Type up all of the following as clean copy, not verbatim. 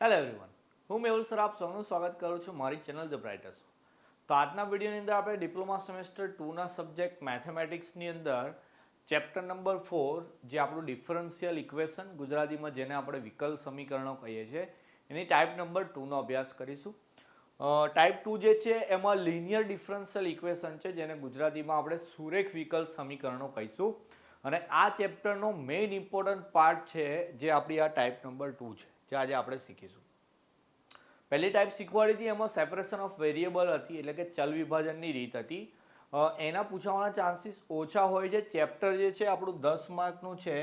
Hello everyone, હું Mehul sir આપ સૌનું સ્વાગત કરું છું મારી ચેનલ ધ બ્રાઇટર્સ. તો આજના વિડીયોની અંદર આપણે ડિપ્લોમા સેમેસ્ટર 2ના સબ્જેક્ટ મેથેમેટિક્સની અંદર ચેપ્ટર નંબર 4 જે આપણું ડિફરન્શિયલ ઇક્વેશન ગુજરાતીમાં જેને આપણે વિકલ સમીકરણો કહીએ છીએ એની ટાઈપ નંબર 2નો અભ્યાસ કરીશું. ટાઈપ 2 જે છે એમાં લિનિયર ડિફરન્શિયલ ઇક્વેશન છે જેને ગુજરાતીમાં આપણે સુરેખ વિકલ સમીકરણો કહીશું. અને આ ચેપ્ટરનો મેઇન ઇમ્પોર્ટન્ટ પાર્ટ છે જે આપણી આ ટાઈપ નંબર 2 છે જે આજે આપણે શીખીશું. પહેલી ટાઈપ શીખવાડી હતી એમાં સેપરેશન ઓફ વેરિયેબલ હતી, એટલે કે ચલ વિભાજનની રીત હતી. એના પૂછવાના ચાન્સીસ ઓછા હોય છે. ચેપ્ટર જે છે આપણું 10 માર્કનું છે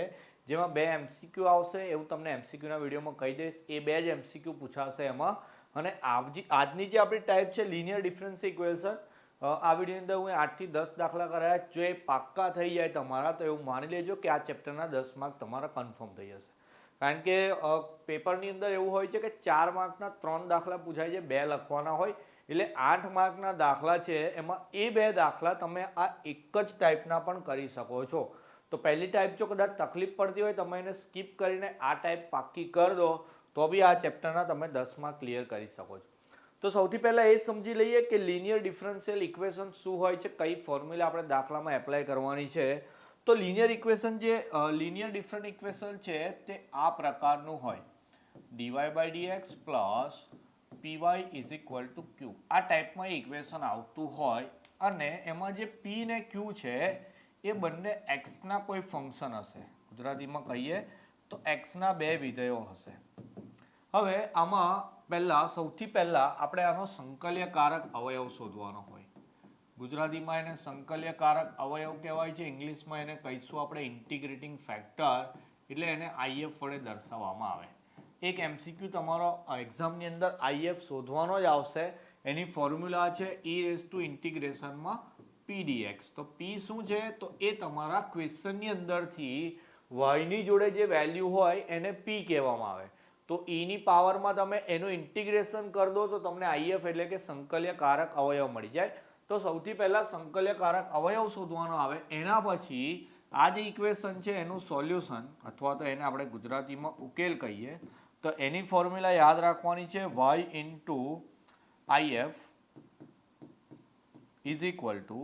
જેમાં 2 MCQ આવશે એવું તમને MCQના વિડીયોમાં કહી દઈશ. એ 2 જ MCQ પૂછાશે એમાં. અને આજની જે આપણી ટાઈપ છે લિનિયર ડિફરન્શિયલ ઇક્વેશન, આ વિડીયોની અંદર હું 8 થી 10 દાખલા કરાયા. જો એ પાક્કા થઈ જાય તમારા તો એવું માની લેજો કે આ ચેપ્ટરના 10 માર્ક તમારા કન્ફર્મ થઈ જશે. કારણ કે પેપરની અંદર એવું હોય છે કે 4 માર્કના 3 દાખલા પૂછાય છે, 2 લખવાના હોય, એટલે 8 માર્કના દાખલા છે એમાં એ 2 દાખલા તમે આ એક જ ટાઈપના પણ કરી શકો છો. તો પહેલી ટાઈપ જો કદાચ તકલીફ પડતી હોય તમે એને સ્કીપ કરીને આ ટાઈપ પાક્કી કરી દો તો બી આ ચેપ્ટરના તમે 10 માર્ક ક્લિયર કરી શકો છો. તો સૌથી પહેલાં એ સમજી લઈએ કે લિનિયર ડિફરન્શિયલ ઇક્વેશન શું હોય છે, કઈ ફોર્મ્યુલા આપણે દાખલામાં એપ્લાય કરવાની છે. તો લિનિયર ઇક્વેશન જે લિનિયર ડિફરન્ટ ઇક્વેશન છે તે આ પ્રકારનું હોય: dy by dx plus py is equal to q. આ ટાઈપમાં ઇક્વેશન આવતું હોય અને એમાં જે p ને q છે એ બંને x ના કોઈ ફંક્શન હશે. ગુજરાતીમાં કહીએ તો x ના 2 વિધેયો હશે. હવે આમાં સૌથી પહેલા આપણે આનો સંકલ્યકારક અવયવ શોધવાનો હોય. ગુજરાતીમાં એને સંકલ્યકારક અવયવ કહેવાય છે, ઇંગ્લિશમાં એને કહીશું આપણે ઇન્ટિગ્રેટિંગ ફેક્ટર, એટલે એને IF વડે દર્શાવવામાં આવે. એક MCQ તમારો એક્ઝામની અંદર IF શોધવાનો જ આવશે. એની ફોર્મ્યુલા છે e રેઝ ટુ ઇન્ટિગ્રેશનમાં p dx. તો p શું છે તો એ તમારા ક્વેશ્ચનની અંદરથી y ની જોડે જે વેલ્યુ હોય એને p કહેવામાં આવે. તો e ની પાવરમાં તમે એનું ઇન્ટિગ્રેશન કરી દો તો તમને IF એટલે કે સંકલ્યકારક અવયવ મળી જાય. તો સૌથી પહેલા સંકલ્યકારક અવયવ શોધવાનો આવે. એના પછી આ જે ઇક્વેશન છે એનું સોલ્યુશન અથવા તો એને આપણે ગુજરાતીમાં ઉકેલ કહીએ. તો એની ફોર્મ્યુલા યાદ રાખવાની છે y into IF is equal to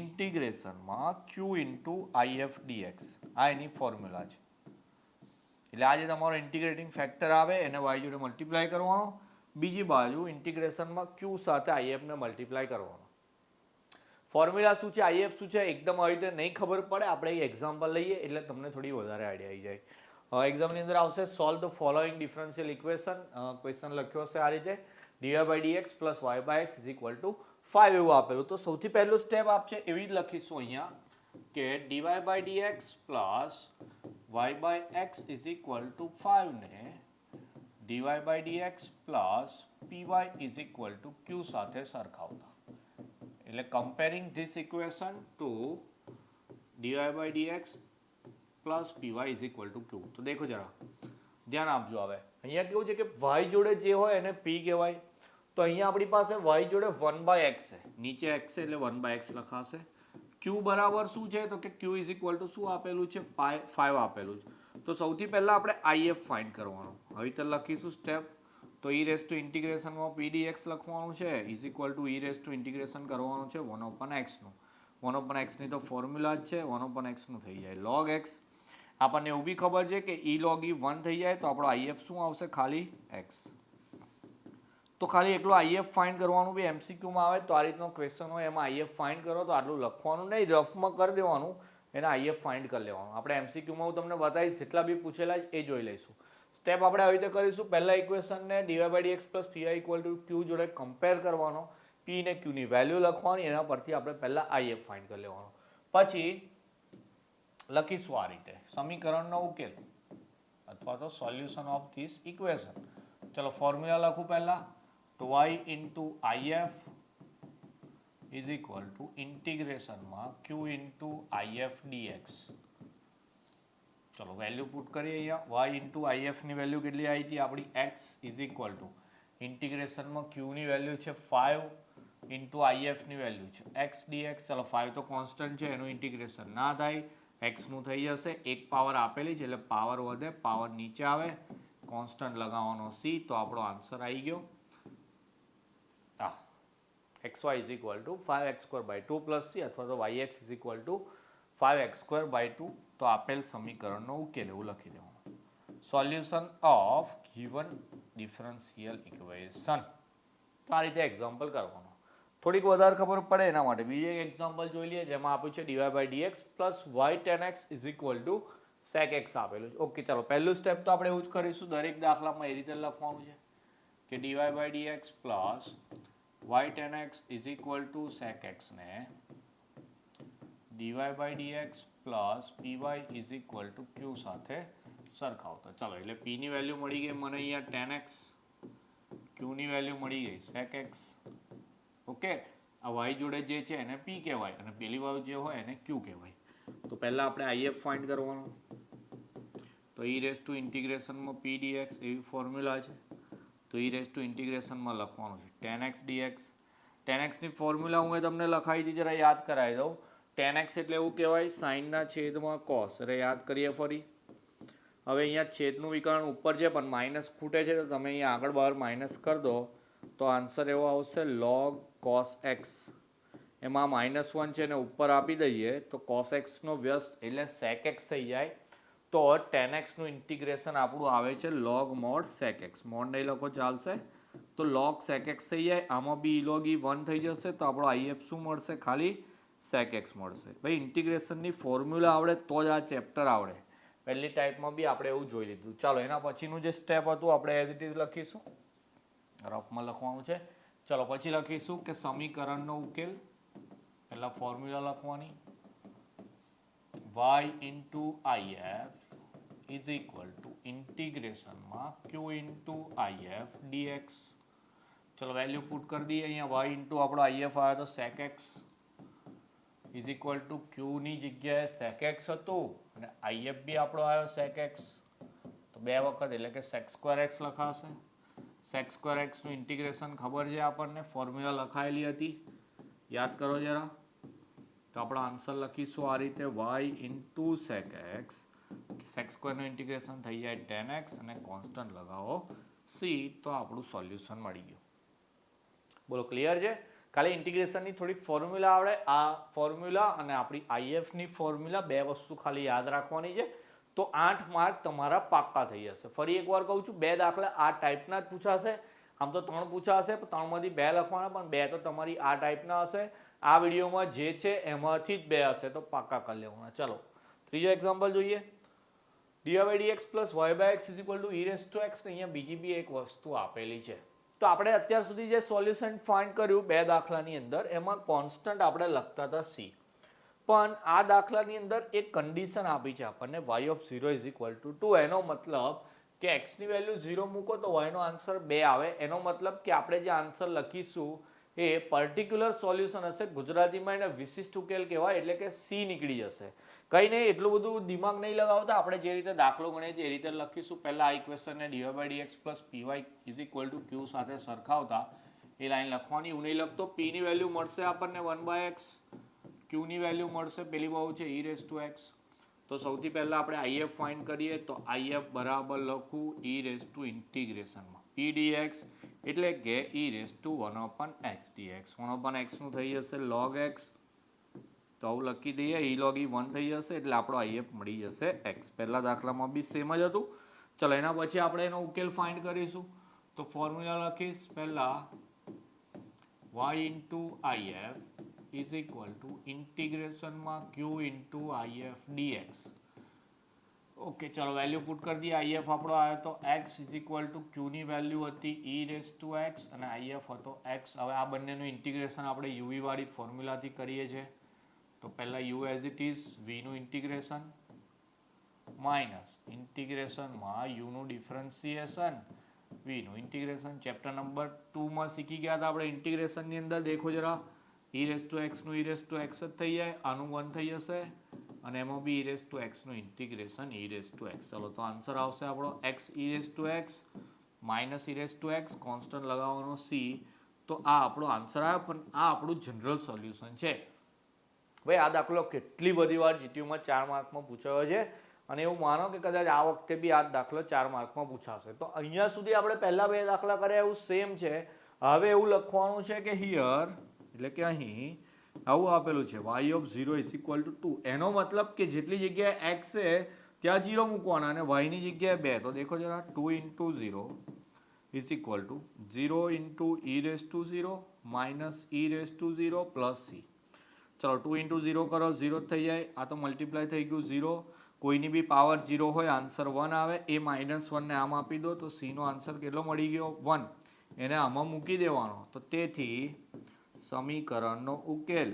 ઇન્ટિગ્રેશનમાં q ઇન્ટુ IF dx. આ એની ફોર્મ્યુલા છે. એટલે આ જે તમારો ઇન્ટિગ્રેટિંગ ફેક્ટર આવે એને y જોડે મલ્ટીપ્લાય કરવાનો, બીજી બાજુ ઇન્ટિગ્રેશનમાં q સાથે IF ને મલ્ટીપ્લાય કરવાનો. ફોર્મ્યુલા શું છે, IF શું છે, એકદમ આવી રીતે નહીં ખબર પડે. આપણે એક એક્ઝામ્પલ લઈએ એટલે તમને થોડી વધારે આઈડિયા આવી જાય. એક્ઝામની અંદર આવશે solve the following differential equation. Question લખ્યો હશે આ રીતે: dy by dx plus y by x is equal to 5 એવું આપેલું. તો સૌથી પહેલું સ્ટેપ આપશે એવી જ લખીશું અહીંયા કે dy by dx plus y by x is equal to 5 ને dy by dx plus py is equal to q સાથે સરખાવતા. એટલે comparing this equation to dy by dx plus py is equal to q. તો દેખો જરા, ધ્યાન આપજો. હવે અહીંયા કેવું છે કે y જોડે જે હોય એને p કહેવાય. તો અહીંયા આપણી પાસે y જોડે 1/x છે, નીચે x છે એટલે 1/x લખાશે. q બરાબર શું છે તો કે q ઇઝ ઇક્વલ ટુ શું આપેલું છે, 5 આપેલું છે. તો સૌથી પહેલા આપણે IF ફાઇન્ડ કરવાનું. હવે તો લખીશું સ્ટેપ. તો e રેઝ ટુ ઇન્ટિગ્રેશનમાં p dx લખવાનું છે is equal to e raise to integration કરવાનું છે 1/x નું. 1/x ની તો ફોર્મ્યુલા જ છે, 1/x નું થઈ જાય log x. આપણને એવું બી ખબર છે કે e log e 1 થઈ જાય તો આપણો IF શું આવશે, ખાલી x. તો ખાલી એકલો IF ફાઇન્ડ કરવાનું બી MCQ માં આવે. તો આ રીતનો ક્વેશ્ચન હોય એમાં IF ફાઇન્ડ કરો તો આટલું લખવાનું નહીં, રફમાં કરી દેવાનું, એને IF ફાઇન્ડ કરી લેવાનું. આપણે MCQ માં હું તમને બતાવીશ, જેટલા બી પૂછેલા એ જોઈ લઈશું. સ્ટેપ આપણે આવી રીતે કરીશું. પહેલા ઇક્વેશનને dy by dx plus py equal to q જોડે કમ્પેર કરવાનો, p ને q ની વેલ્યુ લખવાની, એના પરથી આપણે પહેલા IF ફાઇન્ડ કરી લેવાનો. પછી લખીશું આ રીતે સમીકરણનો ઉકેલ અથવા તો સોલ્યુશન ઓફ ધીસ ઇક્વેશન. ચલો ફોર્મ્યુલા લખું પહેલા. તો y into IF is equal to ઇન્ટિગ્રેશનમાં q ઇન્ટુ IF dx. ચલો વેલ્યુ પુટ કરીએ. અહીંયા y ઇન્ટુ IF ની વેલ્યુ કેટલી આવી હતી આપણી, x ઇઝ ઇક્વલ ટુ ઇન્ટિગ્રેશનમાં q ની વેલ્યુ છે 5 ઇન્ટુ IF ની વેલ્યુ છે x dx. ચલો 5 તો કોન્સ્ટન્ટ છે, એનું ઇન્ટિગ્રેશન ના થાય, x નું થઈ જશે. એક પાવર આપેલી છે એટલે પાવર વધે, પાવર નીચે આવે કોન્સ્ટન્ટ લગાવવાનો સી, તો આપણો આન્સર આવી ગયો આ xy is equal to 5x² plus C અથવા તો yx is equal to 5x² તો આપેલ સમીકરણનો ઉકેલ એવું લખી દેવાનું. Solution of given differential equation. તો આ રીતે એક્ઝામ્પલ કરવાનો. થોડીક વધારે ખબર પડે એના માટે બીજું એક એક્ઝામ્પલ જોઈ લઈએ, જેમાં આપ્યું છે dy/dx plus y tan x is equal to sec x આપેલું છે. ઓકે, ચાલો પહેલું સ્ટેપ તો આપણે એવું જ કરીશું, દરેક દાખલામાં એ રીતે લખવાનું છે કે dy/dx plus y tan x is equal to sec x ને dy/dx plus py is equal to q સાથે સરખાવતા. ચાલો, એટલે p ની વેલ્યુ મળી ગઈ મને અહીંયા tan x, q ની વેલ્યુ મળી ગઈ sec x. ઓકે, આ y જોડે જે છે એને p કહેવાય અને પેલી બાજુ જે હોય એને q કહેવાય. તો પહેલા આપણે if ફાઇન્ડ કરવાનો. તો e રેઝ ટુ ઇન્ટિગ્રેશનમાં p dx એવી ફોર્મ્યુલા છે. તો e રેઝ ટુ ઇન્ટિગ્રેશનમાં લખવાનું છે tan x dx. tan x ની ફોર્મ્યુલા હું તમને લખાવી હતી, જરા યાદ કરાવી દઉં. tan x એટલે એવું કહેવાય સાઇનના છેદમાં cos. અરે યાદ કરીએ ફરી. હવે અહીંયા છેદનું વિકર્ણ ઉપર છે પણ માઇનસ ખૂટે છે, તો તમે અહીંયા આગળ બહાર માઇનસ કરી દો તો આન્સર એવો આવશે log cos x. એમાં -1 છે ને ઉપર આપી દઈએ તો cos x નો વ્યસ્ત એટલે sec x થઈ જાય. તો tan x નું ઇન્ટિગ્રેશન આપણું આવે છે log mod sec x. Mode નહીં લખો ચાલશે. તો log sec x થઈ જાય. આમાં બી log e 1 થઈ જશે તો આપણો if શું મળશે? ખાલી sec x મળશે. ભાઈ ઇન્ટિગ્રેશનની ફોર્મ્યુલા આવડે તો જ આ ચેપ્ટર આવડે. પહેલી ટાઈપમાં બી આપણે એવું જોઈ લીધું. ચાલો, એના પછીનું જે સ્ટેપ હતું આપણે એઝ ઇટ ઇઝ લખીશું. રફમાં લખવાનું છે. ચાલો, પછી લખીશું કે સમીકરણનો ઉકેલ. પહેલા ફોર્મ્યુલા લખવાની y into if is equal to ઇન્ટિગ્રેશનમાં q ઇન્ટુ if dx. ચલો, વેલ્યુ પુટ કરી દઈએ. અહીંયા y ઇન્ટુ આપણો if આવ્યો તો sec x is equal to q ની જગ્યાએ sec x હતું અને if બી આપણો આવ્યો sec x. તો બે વખત એટલે કે sec² x લખાશે. sec² x નું ઇન્ટિગ્રેશન ખબર છે આપણને, ફોર્મ્યુલા લખાયેલી હતી, યાદ કરો જરા. તો આપણો આન્સર લખીશું આ રીતે y into sec x. sec² નું ઇન્ટિગ્રેશન થઈ જાય tan x અને કોન્સ્ટન્ટ લગાવો c, તો આપણું સોલ્યુશન મળી ગયું. બોલો, ક્લિયર છે? ખાલી ઇન્ટિગ્રેશનની થોડીક ફોર્મ્યુલા આવડે. આ ફોર્મ્યુલા અને આપણી if ની ફોર્મ્યુલા બે વસ્તુ ખાલી યાદ રાખવાની છે, તો 8 માર્ક તમારા પાક્કા થઈ જશે. ફરી એકવાર કહું છું, બે દાખલા આ ટાઈપના જ પૂછાશે. આમ તો 3 પૂછાશે, પણ 3માંથી 2 લખવાના, પણ 2 તો તમારી આ ટાઈપના હશે. આ વિડીયોમાં જે છે એમાંથી જ 2 હશે, તો પાક્કા કરી લેવાના. ચલો, ત્રીજો એક્ઝામ્પલ જોઈએ. dy/dx plus y/x is equal to e raise to x. અહીંયા બીજી બી એક વસ્તુ આપેલી છે. તો આપણે અત્યાર સુધી જે સોલ્યુશન ફાઇન્ડ કર્યું બે દાખલાની અંદર, એમાં કોન્સ્ટન્ટ આપણે લખતા હતા c. પણ આ દાખલાની અંદર એક કન્ડિશન આપી છે આપણને y of 0 is equal to 2. એનો મતલબ કે x ની વેલ્યુ 0 મૂકો તો y નો આન્સર 2 આવે. એનો મતલબ કે આપણે જે આન્સર લખીશું એ પર્ટિક્યુલર સોલ્યુશન હશે. ગુજરાતીમાં એને વિશિષ્ટ ઉકેલ કહેવાય, એટલે કે c નીકળી જશે. કંઈ નહીં, એટલું બધું દિમાગ નહીં લગાવતા. આપણે જે રીતે દાખલો ગણીએ છીએ એ રીતે લખીશું. પહેલા આ ઇક્વેશનને dy/dx plus py is equal to q સાથે સરખાવતા એ લાઈન લખવાની. હું નહીં લખતો. p ની વેલ્યુ મળશે આપણને 1/x, q ની વેલ્યુ મળશે પેલી બાજુ છે e રેઝ ટુ x. તો સૌથી પહેલા આપણે if ફાઇન્ડ કરીએ. તો if બરાબર લખું e રેઝ ટુ ઇન્ટિગ્રેશનમાં p dx, એટલે કે e raise two 1/x dx. 1/x નું થઈ જશે log x. તો આવું લખી દઈએ. e log e 1 થઈ જશે એટલે આપણો if મળી જશે x. પહેલા દાખલામાં બી સેમ જ હતું. ચલો, એના પછી આપણે એનો ઉકેલ ફાઇન્ડ કરીશું. તો ફોર્મ્યુલા લખીશ પહેલા y into if is equal to ઇન્ટિગ્રેશનમાં q into if dx. Okay, ચાલો વેલ્યુ પુટ કરી દઈએ. if આપણો આવ્યો તો x is equal to q ની વેલ્યુ હતી e રેઝ ટુ x અને if હતો x. હવે આ બંનેનું ઇન્ટિગ્રેશન આપણે uv વાળી ફોર્મ્યુલાથી કરીએ છીએ. તો પહેલા u as it is v નું ઇન્ટિગ્રેશન માઇનસ ઇન્ટિગ્રેશનમાં u નું ડિફરન્સિએશન, v નું ઇન્ટિગ્રેશન. ચેપ્ટર નંબર 2 માં શીખી ગયા હતા આપણે ઇન્ટિગ્રેશનની અંદર. દેખો જરા, e રેઝ ટુ x નું e રેઝ ટુ x જ થઈ જાય, આનું 1 થઈ જશે અને એમાં બી e રેઝ ટુ x નું integration e raise to x. ચલો, તો આન્સર આવશે આપણો x e raise to x minus e raise to x, constant લગાવવાનો c. તો આ આપણો આન્સર આવ્યો. પણ આ આપણું જનરલ સોલ્યુશન છે. ભાઈ આ દાખલો કેટલી બધી વાર જીટીયુમાં 4 માર્કમાં પૂછાયો છે અને એવું માનો કે કદાચ આ વખતે બી આ દાખલો 4 માર્કમાં પૂછાશે. તો અહીંયા સુધી આપણે પહેલા બે દાખલા કર્યા એવું સેમ છે. હવે એવું લખવાનું છે કે હિયર એટલે કે અહીં આવું આપેલું છે y of 0 is equal to 2. એનો મતલબ કે જેટલી જગ્યાએ x છે ત્યાં 0 મૂકવાના અને y ની જગ્યાએ 2. તો દેખો જરા 2 into 0 is equal to 0 into e raised to 0 minus e raised to 0 plus c. ચલો 2 into 0 કરો 0 થઈ જાય. આ તો મલ્ટીપ્લાય થઈ ગયું 0. કોઈની બી પાવર 0 હોય આન્સર 1 આવે. એ -1 ને આમ આપી દો તો c નો આન્સર કેટલો મળી ગયો 1. એને આમાં મૂકી દેવાનો. તો તેથી સમીકરણનો ઉકેલ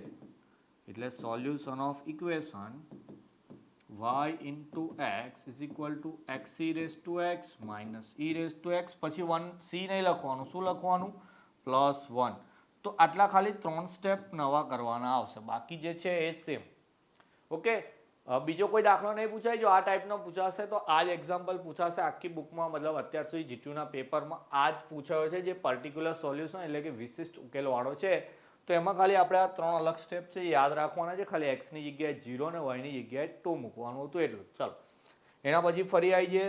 એટલે solution of equation y into x is equal to x e raised to x minus e raised to x. પછી 1 c નહીં લખવાનું. શું લખવાનું? +1. તો આટલા ખાલી 3 સ્ટેપ નવા કરવાના આવશે. બાકી જે છે એ સેમ. ઓકે, બીજો કોઈ દાખલો નહીં પૂછાય. જો આ ટાઈપનો પૂછાશે તો આ જ એક્ઝામ્પલ પૂછાશે આખી બુકમાં. મતલબ અત્યાર સુધી જીટીયુના પેપરમાં આ જ પૂછાયો છે, જે પર્ટિક્યુલર સોલ્યુશન એટલે કે વિશિષ્ટ ઉકેલવાળો છે. તો એમાં ખાલી આપણે આ 3 અલગ સ્ટેપ છે યાદ રાખવાના છે. ખાલી x ની જગ્યાએ 0 અને y ની જગ્યાએ 2 મૂકવાનું હતું એટલું. ચાલો એના પછી ફરી આવી જઈએ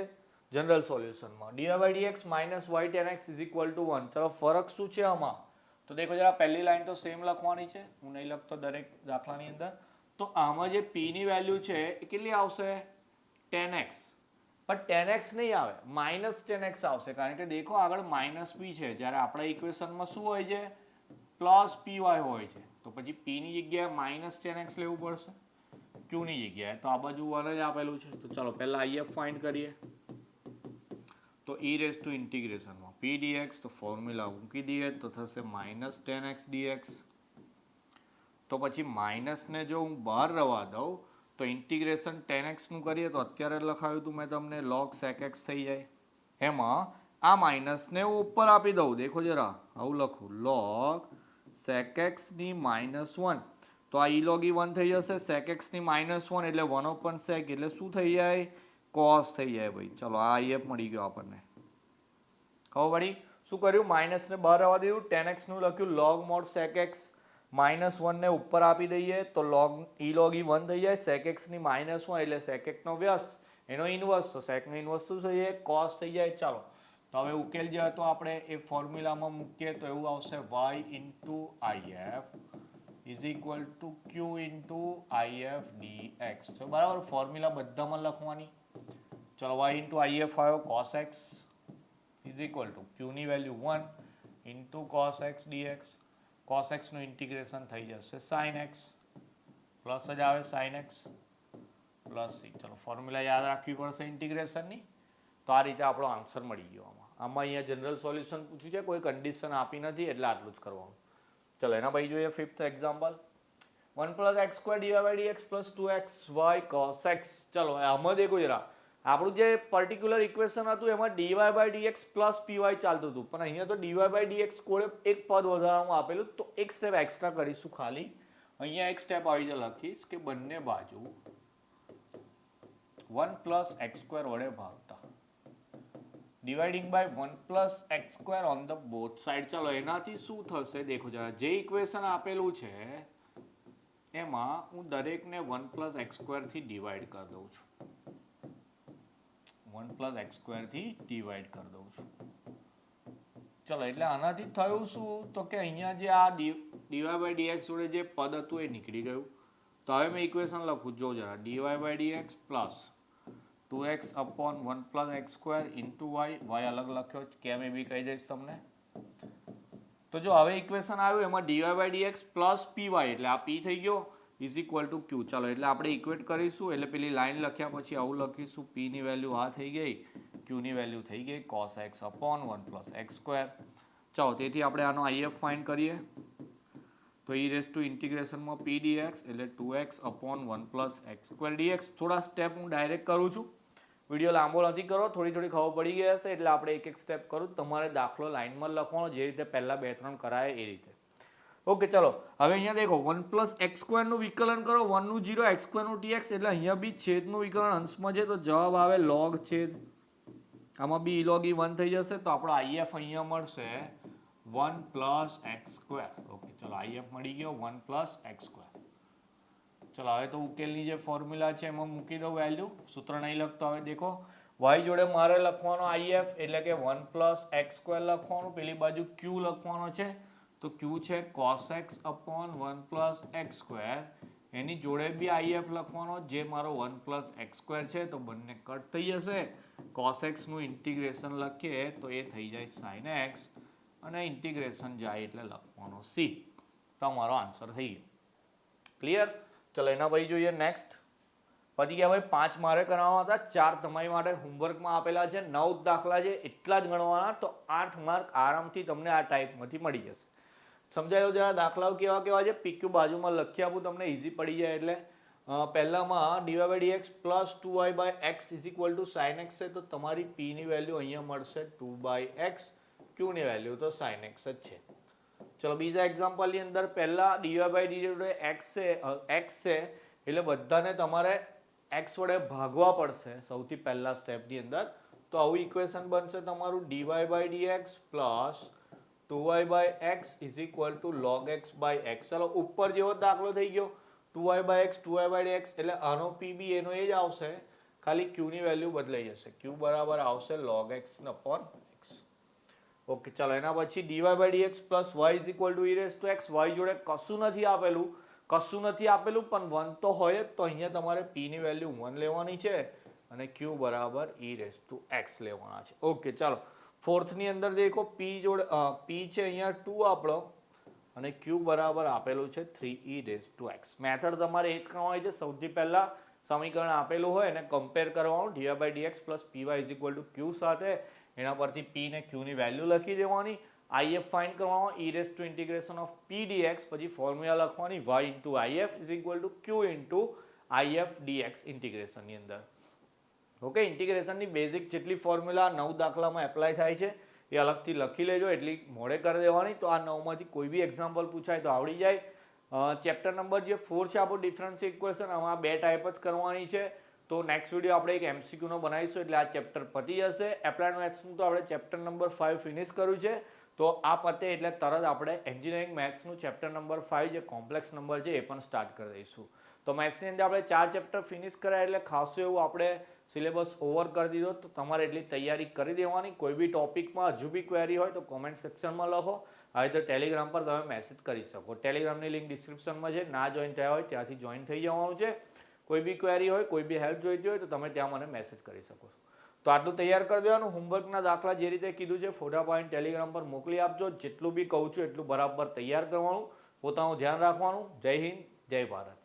જનરલ સોલ્યુશનમાં. dy/dx minus y tan x is equal to 1. ચલો ફરક શું છે આમાં? તો દેખો જરા પહેલી લાઈન તો સેમ લખવાની છે. હું નહીં લખતો દરેક દાખલાની અંદર. તો આમાં જે p ની વેલ્યુ છે એ કેટલી આવશે? tan x. પણ tan x નહીં આવે, -tan x આવશે. કારણ કે દેખો આગળ -p છે, જ્યારે આપણા ઇક્વેશનમાં શું હોય છે? +py હોય છે. તો પછી p ની જગ્યાએ -tan x લેવું પડશે q ની જગ્યાએ. તો આ બાજુ 1 જ આપેલું છે. તો ચાલો પહેલા if ફાઇન્ડ કરીએ. તો e raised to ઇન્ટિગ્રેશનમાં p dx, તો ફોર્મ્યુલા મૂકી દઈએ તો થશે -tan x dx. તો પછી માઇનસ ને જો હું બહાર રવા દઉં તો ઇન્ટિગ્રેશન tan x નું કરીએ તો અત્યારે લખાવ્યું હતું મેં તમને log sec x થઈ જાય. એમાં આ માઇનસ ને હું ઉપર આપી દઉં. દેખો જરા આવું લખું log sec x ની -1. તો આ e log e1 થઈ જશે. sec x ની -1 એટલે 1/sec એટલે શું થઈ જાય? cos થઈ જાય ભાઈ. ચલો આ if મળી ગયો આપણને. ખબર પડી? શું કર્યું? માઇનસ ને બહાર આવવા દીધું. tan x નું લખ્યું log mod sec x. -1 ને ઉપર આપી દઈએ તો e log e1 થઈ જાય. sec x ની -1 એટલે sec x નો વ્યસ્ત, એનો ઇન્વર્સ. તો sec નો ઇન્વર્સ શું થઈ જાય? cos થઈ જાય. ચાલો તો હવે ઉકેલ જે હતો આપણે એ ફોર્મ્યુલામાં મૂકીએ તો એવું આવશે y into if is equal to q into if dx. તો બરાબર ફોર્મ્યુલા બધામાં લખવાની. ચલો y into if આવ્યો cos x is equal to q ની value 1 into cos x dx. cos x નું ઇન્ટિગ્રેશન થઈ જશે sin x પ્લસ જ આવે sin x પ્લસ c. ચલો ફોર્મ્યુલા યાદ રાખવી પડશે ઇન્ટિગ્રેશનની. તો આ રીતે આપણો આન્સર મળી ગયો. આમાં અહીંયા જનરલ સોલ્યુશન પૂછ્યું છે, કોઈ કન્ડિશન આપી નથી એટલે આટલું જ કરવાનું. ચલો એના પછી જોઈએ fifth example. 1 + x² dy/dx + 2xy cos x. ચલો આમાં દેખો જરા આપણું જે પર્ટિક્યુલર ઇક્વેશન હતું એમાં dy/dx + py ચાલતું હતું, પણ અહીંયા તો dy/dx કોડે એક પદ વધારવામાં આપેલું. તો એક સ્ટેપ એક્સ્ટ્રા કરીશું. ખાલી અહીંયા એક સ્ટેપ આવી રીતે લખીશ કે બંને બાજુ 1 + x² વડે ભાગતા dividing by 1 + x² on the both side. ચલો એનાથી શું થશે દેખો જરા. જે ઇક્વેશન આપેલું છે એમાં હું દરેકને 1 + x² થી ડિવાઈડ કરી દઉં છું. 1 + x² થી ડિવાઈડ કરી દઉં છું. ચલો એટલે આનાથી થયું શું? તો કે અહીંયા જે આ dy/dx જોડે જે પદ હતું એ નીકળી ગયું. તો હવે મેં ઇક્વેશન લખું. જો જરા dy/dx + 2x/1 + x² into y અલગ લખ્યો કેમ એ બી કહી દઈશ તમને. તો જો હવે ઇક્વેશન આવ્યું એમાં dy/dx + py એટલે આ p થઈ ગયો is equal to q. ચાલો એટલે આપણે ઇક્વેટ કરીશું. એટલે પેલી લાઈન લખ્યા પછી આવું લખીશું. p ની વેલ્યુ આ થઈ ગઈ, q ની વેલ્યુ થઈ ગઈ cos x/1 + x². ચાલો તેથી આપણે આનો if ફાઇન્ડ કરીએ. તો e raised to ઇન્ટિગ્રેશનમાં p dx એટલે 2x/1 + x² dx. થોડા સ્ટેપ હું ડાયરેક્ટ કરું છું. વિડીયો લાંબો નથી કરો, થોડી ખબર પડી ગઈ હશે એટલે આપણે એક સ્ટેપ કરું. તમારે દાખલો લાઈનમાં લખવાનો જે રીતે પહેલા 2-3 કરાય એ રીતે. ઓકે ચલો હવે અહીંયા દેખો 1 + x² નું વિકલન કરો. 1 નું 0, x² નું tx. એટલે અહીંયા બી છેદનું વિકલન અંશમાં છે તો જવાબ આવે log છેદ. આમાં બી e log e1 થઈ જશે. તો આપણો if અહીંયા મળશે 1 + x². ઓકે ચલો if મળી ગયો 1 + x². ચલો હવે તો ઉકેલની જે ફોર્મ્યુલા છે એમાં મૂકી દો વેલ્યુ, સૂત્ર નહીં લખતો. હવે દેખો y જોડે મારે લખવાનો if એટલે કે 1 પ્લસ એક્સ સ્ક્વેર લખવાનું, પેલી બાજુ q લખવાનો છે તો q છે cos x upon 1 plus x square, એની જોડે બી if લખવાનો જે મારો 1 પ્લસ એક્સ સ્ક્વેર છે તો બંને કટ થઈ જશે. cos x નું ઇન્ટિગ્રેશન લખીએ તો એ થઈ જાય sin x અને ઇન્ટિગ્રેશન જાય એટલે લખવાનો c. તમારો આન્સર થઈ ગયો. ક્લિયર? ચલો એના પછી જોઈએ નેક્સ્ટ. પછી ગયા ભાઈ 5 મારે કરાવવાના હતા, 4 તમારી માટે હોમવર્કમાં આપેલા છે, 9 દાખલા છે એટલા જ ગણવાના, તો 8 માર્ક આરામથી તમને આ ટાઈપમાંથી મળી જશે. સમજાયો જરા દાખલાઓ કેવા કેવા છે? પીક્યુ બાજુમાં લખી આપું તમને, ઇઝી પડી જાય એટલે. પહેલામાં dy/dx plus 2y/x is equal to sin x છે, તો તમારી p ની વેલ્યુ અહીંયા મળશે 2/x, q ની વેલ્યુ તો sin x જ છે. ચલો બીજા એક્ઝામ્પલની અંદર પહેલા dy/dt x છે એટલે બધાને તમારે x વડે ભાગવા પડશે સૌથી પહેલા સ્ટેપની અંદર. તો આવું ઇક્વેશન બનશે તમારું dy/dx plus 2y/x is equal to log x/x. ચલો ઉપર જેવો દાખલો થઈ ગયો 2y/x 2y/dx એટલે આનો p બી એનો એ જ આવશે, ખાલી q ની વેલ્યુ બદલાઈ જશે. q બરાબર આવશે log x upon x. Okay ચલો એના પછી dy/dx plus y is equal to e raise to x. y જોડે કશું નથી આપેલું પણ 1 તો હોય જ, તો અહીંયા તમારે p ની વેલ્યુ 1 લેવાની છે અને q બરાબર e રેઝ ટુ x લેવાના છે. ઓકે ચાલો ફોર્થ ની અંદર દેખો p જોડે p છે અહીંયા 2 આપણો અને q બરાબર આપેલું છે 3e rays to x. Method તમારે એ જ કરવાની છે, સૌથી પહેલા સમીકરણ આપેલું હોય અને કમ્પેર કરવાનું dy/dx plus py is equal to q સાથે, એના પરથી p ને q ની વેલ્યુ લખી દેવાની, if ફાઇન્ડ કરવાનો e raise to integration of p dx, પછી ફોર્મ્યુલા લખવાની y into if is equal to q into if dx ઇન્ટિગ્રેશનની અંદર. ઓકે ઇન્ટિગ્રેશનની બેઝિક જેટલી ફોર્મ્યુલા 9 દાખલામાં એપ્લાય થાય છે એ અલગથી લખી લેજો, એટલી મોડે કરી દેવાની, તો આ 9માંથી કોઈ બી એક્ઝામ્પલ પૂછાય તો આવડી જાય. ચેપ્ટર નંબર જે 4 છે આપણું ડિફરન્શિયલ ઇક્વેશન, આમાં 2 ટાઈપ જ કરવાની છે. તો નેક્સ્ટ વિડીયો આપણે એક MCQ નો બનાવીશું એટલે આ ચેપ્ટર પતી જશે. એપ્લાઇડ મેથ્સનું તો આપણે ચેપ્ટર નંબર 5 ફિનિશ કર્યું છે, તો આ પતે એટલે તરત આપણે એન્જિનિયરિંગ મેથ્સનું ચેપ્ટર નંબર 5 જે કોમ્પ્લેક્સ નંબર છે એ પણ સ્ટાર્ટ કરી દઈશું. તો મેથ્સની અંદર આપણે 4 ચેપ્ટર ફિનિશ કર્યા એટલે ખાસું એવું આપણે સિલેબસ ઓવર કરી દીધો, તો તમારે એટલી તૈયારી કરી દેવાની. કોઈ બી ટોપિકમાં હજુ બી ક્વેરી હોય તો કોમેન્ટ સેક્શનમાં લખો, હવે તો ટેલિગ્રામ પર તમે મેસેજ કરી શકો. ટેલિગ્રામની લિંક ડિસ્ક્રિપ્શનમાં છે, ના જોઈન થયા હોય ત્યાંથી જોઈન થઈ જવાનું છે. કોઈ બી ક્વેરી હોય, કોઈ બી હેલ્પ જોઈતી હોય તો તમે ત્યાં મને મેસેજ કરી શકો છો. તો આટલું તૈયાર કરી દેવાનું. હોમવર્કના દાખલા જે રીતે કીધું છે ફોટા પાડીને ટેલિગ્રામ પર મોકલી આપજો. જેટલું બી કહું છું એટલું બરાબર તૈયાર કરવાનું, પોતાનું ધ્યાન રાખવાનું. જય હિન્દ, જય ભારત.